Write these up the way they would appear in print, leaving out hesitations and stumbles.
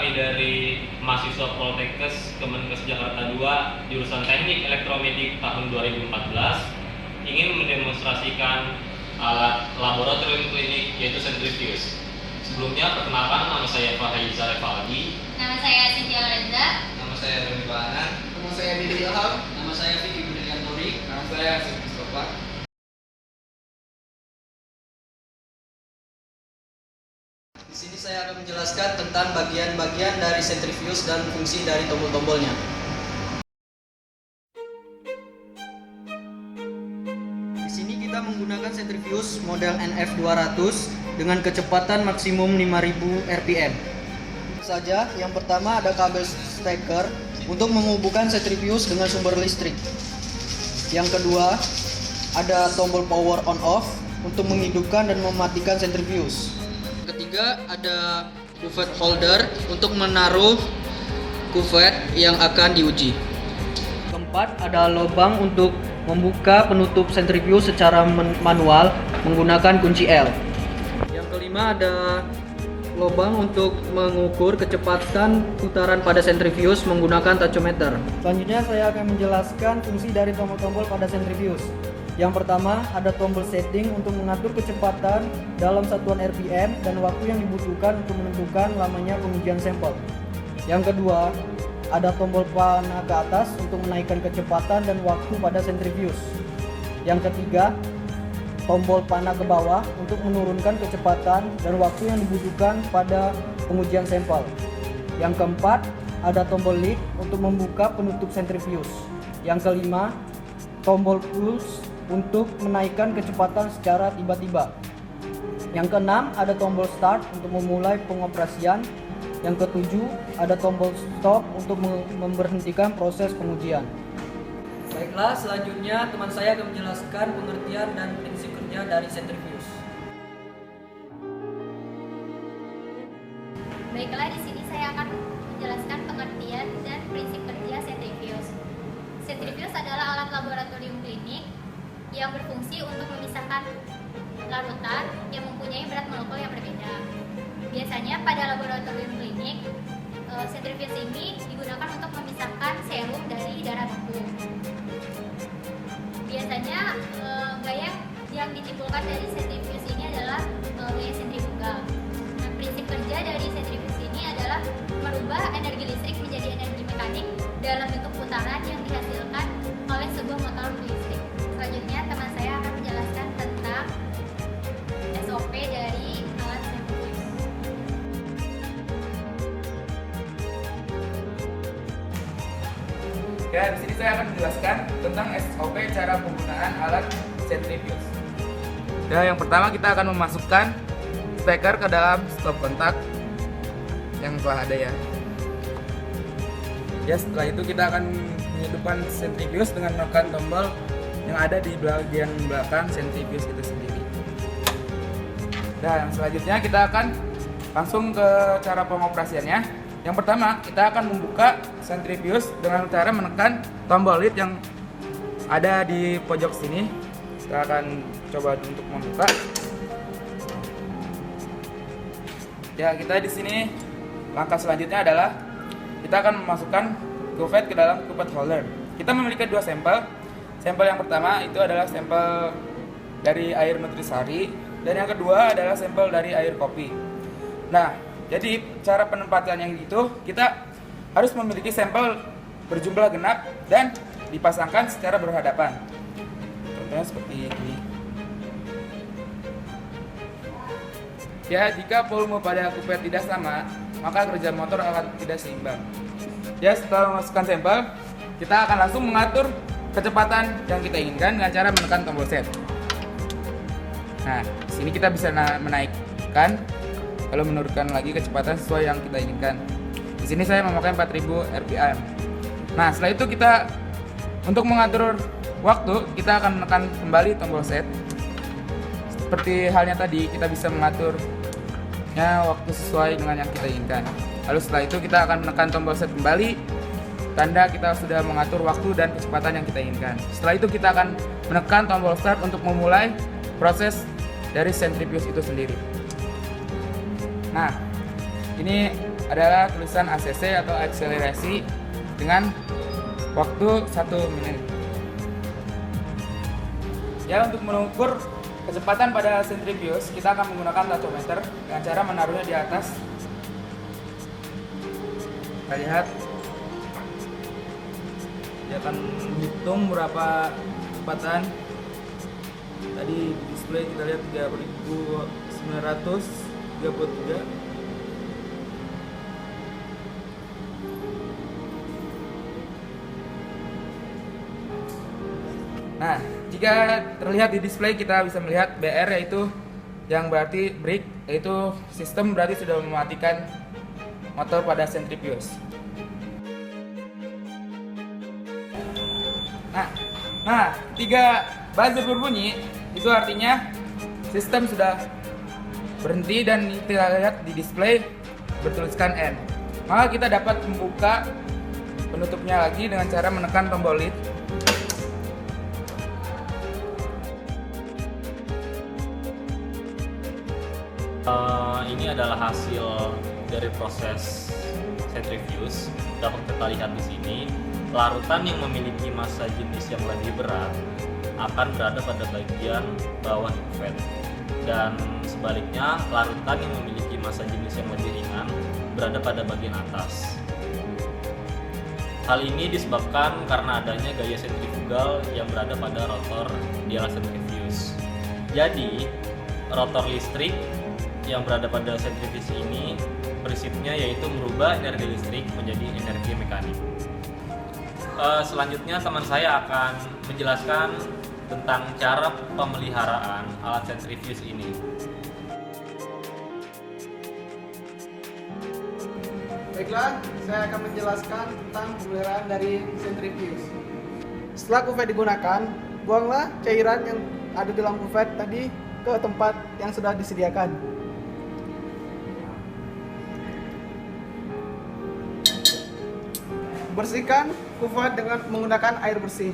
kami dari mahasiswa Poltekkes Kemenkes Jakarta 2 jurusan Teknik Elektromedik tahun 2014 ingin mendemonstrasikan alat laboratorium klinik yaitu sentrifuge. Sebelumnya perkenalkan, nama saya Fahaiza Revaldi. Nama saya Cynthia Lorenza. Nama saya Roni Bahanan. Nama saya Didi Ilham. Nama saya Vicky Budiantoni. Nama saya Asif Mustafa. Di sini saya akan menjelaskan tentang bagian-bagian dari sentrifuge dan fungsi dari tombol-tombolnya. Di sini kita menggunakan sentrifuge model NF200 dengan kecepatan maksimum 5000 rpm. Saja, yang pertama ada kabel steker untuk menghubungkan sentrifuge dengan sumber listrik. Yang kedua, ada tombol power on off untuk menghidupkan dan mematikan sentrifuge. Ketiga, ada kuvet holder untuk menaruh kuvet yang akan diuji. Keempat, ada lubang untuk membuka penutup sentrifuge secara manual menggunakan kunci L. Yang kelima, ada lubang untuk mengukur kecepatan putaran pada sentrifuge menggunakan tachometer. Selanjutnya saya akan menjelaskan fungsi dari tombol-tombol pada sentrifuge. Yang pertama, ada tombol setting untuk mengatur kecepatan dalam satuan RPM dan waktu yang dibutuhkan untuk menentukan lamanya pengujian sampel. Yang kedua, ada tombol panah ke atas untuk menaikkan kecepatan dan waktu pada sentrifuge. Yang ketiga, tombol panah ke bawah untuk menurunkan kecepatan dan waktu yang dibutuhkan pada pengujian sampel. Yang keempat, ada tombol lead untuk membuka penutup sentrifuge. Yang kelima, tombol push untuk menaikkan kecepatan secara tiba-tiba. Yang keenam, ada tombol start untuk memulai pengoperasian. Yang ketujuh, ada tombol stop untuk memberhentikan proses pengujian. Baiklah, selanjutnya teman saya akan menjelaskan pengertian dan prinsip kerja dari sentrifuge. Baiklah, di sini saya akan menjelaskan pengertian dan prinsip kerja sentrifuge. Sentrifuge adalah alat laboratorium klinik yang berfungsi untuk memisahkan larutan yang mempunyai berat molekul yang berbeda. Biasanya pada laboratorium klinik, sentrifuge ini digunakan untuk memisahkan serum dari darah baku. Biasanya gaya yang ditimbulkan dari sentrifuge ini adalah gaya sentrifugal. Nah, prinsip kerja dari sentrifuge ini adalah merubah energi listrik menjadi energi mekanik dalam bentuk putaran yang dihasilkan oleh sebuah motor listrik. Selanjutnya teman saya akan menjelaskan tentang SOP dari alat sentrifuge. Ya, di sini saya akan menjelaskan tentang SOP cara penggunaan alat sentrifuge. Ya, yang pertama kita akan memasukkan steker ke dalam stop kontak yang telah ada ya. Ya, setelah itu kita akan menghidupkan sentrifuge dengan menekan tombol yang ada di bagian belakang sentrifuge itu sendiri. Dan selanjutnya kita akan langsung ke cara pengoperasiannya. Yang pertama, kita akan membuka sentrifuge dengan cara menekan tombol lead yang ada di pojok sini. Kita akan coba untuk membuka. Ya, kita di sini langkah selanjutnya adalah kita akan memasukkan kuvet ke dalam kuvet holder. Kita memiliki dua sampel. Sampel yang pertama itu adalah sampel dari air nutrisari dan yang kedua adalah sampel dari air kopi. Nah, jadi cara penempatan yang itu kita harus memiliki sampel berjumlah genap dan dipasangkan secara berhadapan. Contohnya seperti ini. Ya, jika volume pada kuvet tidak sama, maka kerja motor akan tidak seimbang. Ya, setelah memasukkan sampel, kita akan langsung mengatur kecepatan yang kita inginkan dengan cara menekan tombol set. Nah, di sini kita bisa menaikkan, lalu menurunkan lagi kecepatan sesuai yang kita inginkan. Di sini saya memakai 4000 rpm. Nah, setelah itu kita untuk mengatur waktu, kita akan menekan kembali tombol set. Seperti halnya tadi, kita bisa mengaturnya waktu sesuai dengan yang kita inginkan. Lalu setelah itu kita akan menekan tombol set kembali, tanda kita sudah mengatur waktu dan kecepatan yang kita inginkan. Setelah itu kita akan menekan tombol start untuk memulai proses dari sentrifuge itu sendiri. Nah, ini adalah tulisan ACC atau akselerasi dengan waktu 1 menit. Ya, untuk mengukur kecepatan pada sentrifuge, kita akan menggunakan tachometer dengan cara menaruhnya di atas. Kita lihat, dia akan menghitung berapa kecepatan. Tadi di display kita lihat 3.933. Nah, jika terlihat di display kita bisa melihat BR, yaitu yang berarti break, yaitu sistem berarti sudah mematikan motor pada sentrifuge. Nah, 3 buzzer berbunyi itu artinya sistem sudah berhenti dan kita lihat di display bertuliskan N. Maka kita dapat membuka penutupnya lagi dengan cara menekan tombol lead. Ini adalah hasil dari proses centrifuge. Dapat kita lihat di sini, larutan yang memiliki massa jenis yang lebih berat akan berada pada bagian bawah kuvvet, dan sebaliknya larutan yang memiliki massa jenis yang lebih ringan berada pada bagian atas. Hal ini disebabkan karena adanya gaya sentrifugal yang berada pada rotor di alat sentrifuge. Jadi, rotor listrik yang berada pada sentrifuge ini prinsipnya yaitu merubah energi listrik menjadi energi mekanik. Selanjutnya teman saya akan menjelaskan tentang cara pemeliharaan alat sentrifuge ini. Baiklah, saya akan menjelaskan tentang pemeliharaan dari sentrifuge. Setelah kuvvet digunakan, buanglah cairan yang ada di dalam kuvvet tadi ke tempat yang sudah disediakan. Bersihkan kuvvet dengan menggunakan air bersih.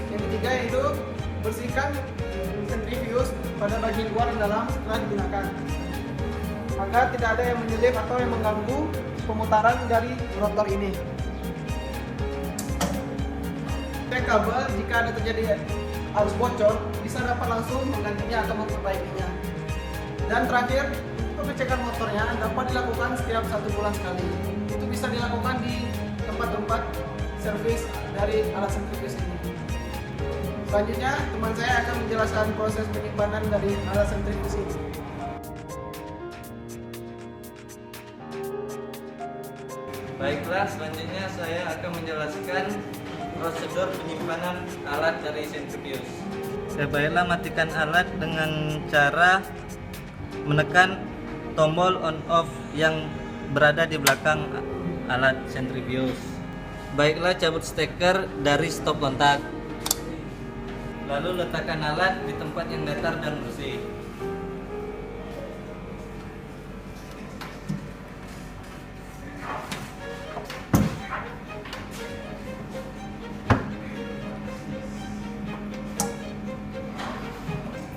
Yang ketiga yaitu bersihkan sentrifuge pada bagian luar dan dalam setelah digunakan, agar tidak ada yang menyelip atau yang mengganggu pemutaran dari rotor ini. Cek kabel, jika ada terjadi arus bocor, bisa dapat langsung menggantinya atau memperbaikinya. Dan terakhir, pengecekan motornya dapat dilakukan setiap 1 bulan sekali. Itu bisa dilakukan di tempat-tempat servis dari alat sentrifuge ini. Selanjutnya, teman saya akan menjelaskan proses penyimpanan dari alat sentrifuge ini. Baiklah, selanjutnya saya akan menjelaskan prosedur penyimpanan alat dari sentrifuge. Baiklah, matikan alat dengan cara menekan tombol on off yang berada di belakang alat sentrifuge. Baiklah, cabut steker dari stop kontak. Lalu letakkan alat di tempat yang datar dan bersih.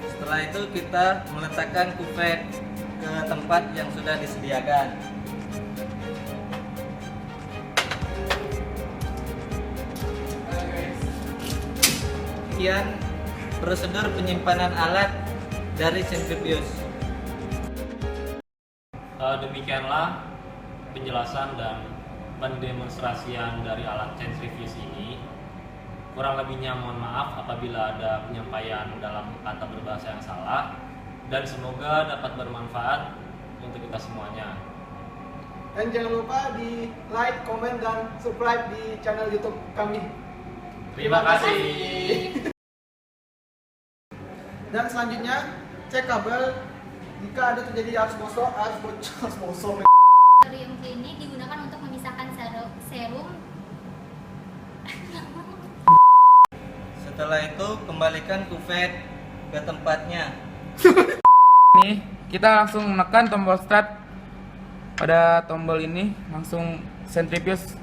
Setelah itu kita meletakkan kuvvet ke tempat yang sudah disediakan. Sekian prosedur penyimpanan alat dari sentrifuge. Demikianlah penjelasan dan pendemonstrasian dari alat sentrifuge ini. Kurang lebihnya mohon maaf apabila ada penyampaian dalam kata berbahasa yang salah, dan semoga dapat bermanfaat untuk kita semuanya. Dan jangan lupa di like, komen, dan subscribe di channel YouTube kami. Terima kasih. Dan selanjutnya, cek kabel Jika ada terjadi arus bocor. Laboratorium klinik digunakan untuk memisahkan serum. Setelah itu kembalikan kuvette ke tempatnya. Nih, kita langsung menekan tombol start. Pada tombol ini langsung sentrifuge